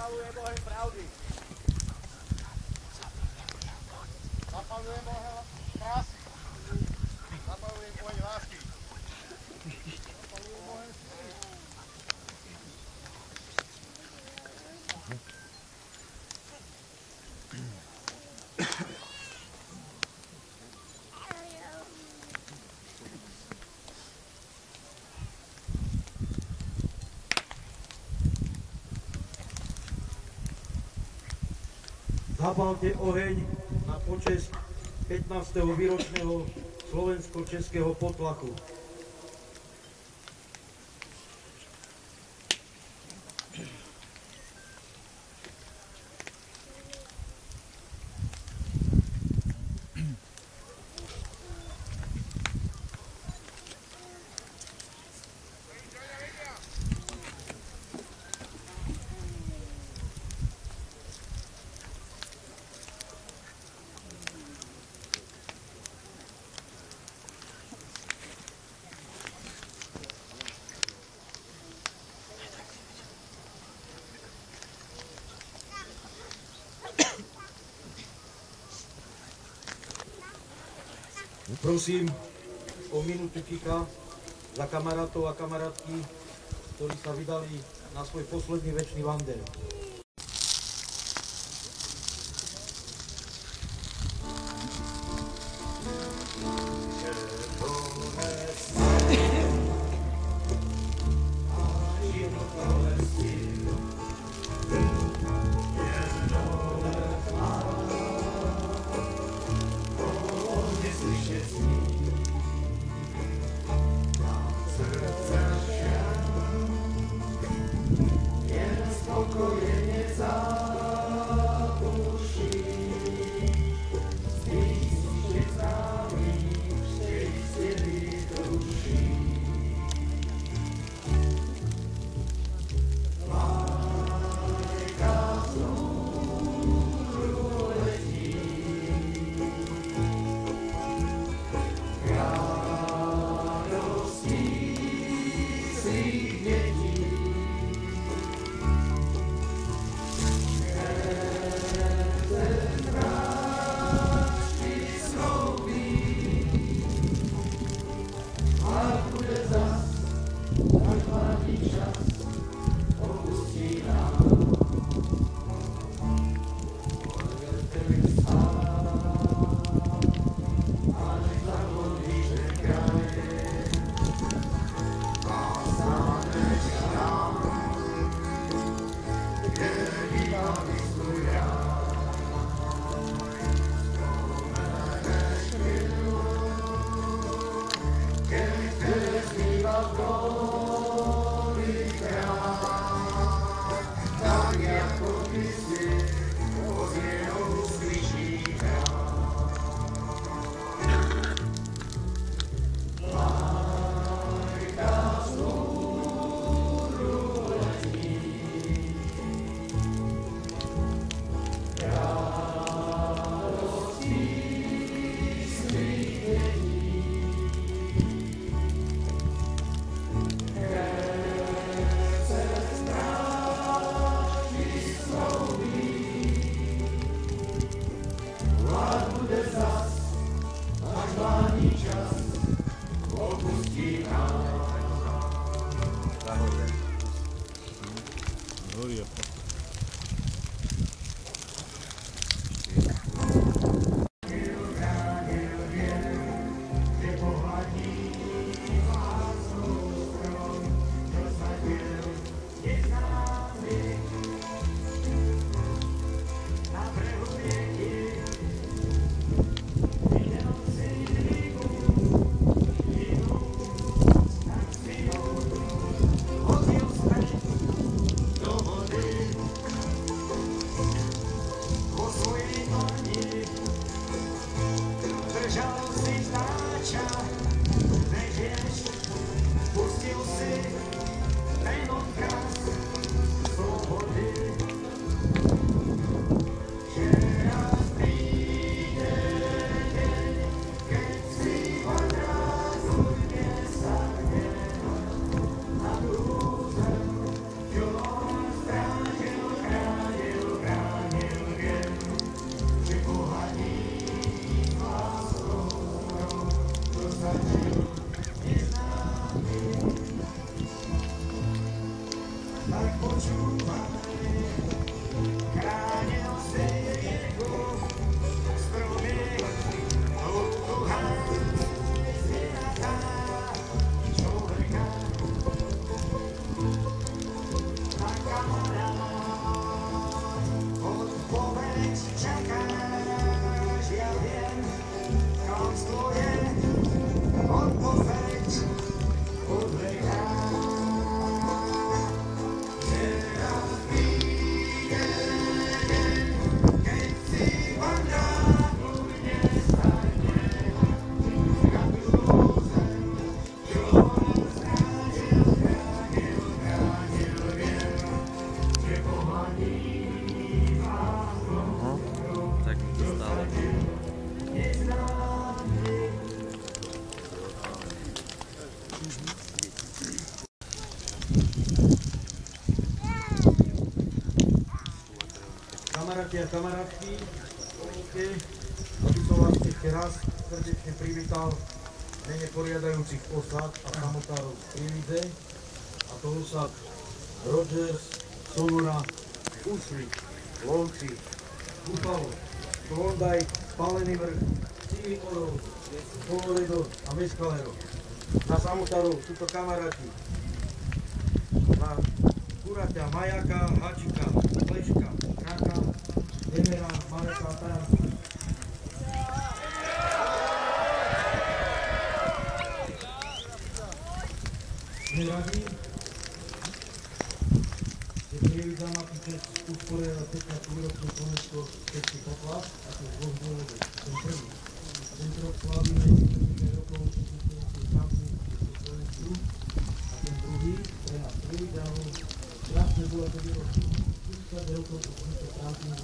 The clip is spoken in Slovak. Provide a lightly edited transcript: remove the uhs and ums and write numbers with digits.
Zapalujem oheň pravdy. Zapalujem oheň krásy. Zapalujem oheň lásky. Zapalujem oheň síly. Zapálte oheň na počesť 15. výročného slovensko-českého potlachu. Prosím o minútu ticha za kamarátov a kamarátky, ktorí sa vydali na svoj posledný večný vander. Tak to stále. Kamaráti a kamarátky, dovoľte, aby som vás ešte raz srdečne privítal v mene poriadajúcich posád a samotárov z Prievidze, a to osad Rogers, Sonora, Usli, Lonci, Buffalo, Klondike, Spálený vrch, Sivý Orol, Colorado a Mescalero. Na samotárov sú to kamaráti. Na Kuraťa, Majaka, Hačika, Pleška, Kraka, Demera, Mareka a Taranca. Sme radi, že Prievidza má počas usporiadať 15. výročné Slovensko Český poklad, a to z dvoch dôvodov. Ten prvý. Tento rok slávime 70 rokov existujúcej stavby v Slovensku, a ten druhý, pre nás Prievidzanov, krásne bolo to výročí 40 rokov po tomto prázdnom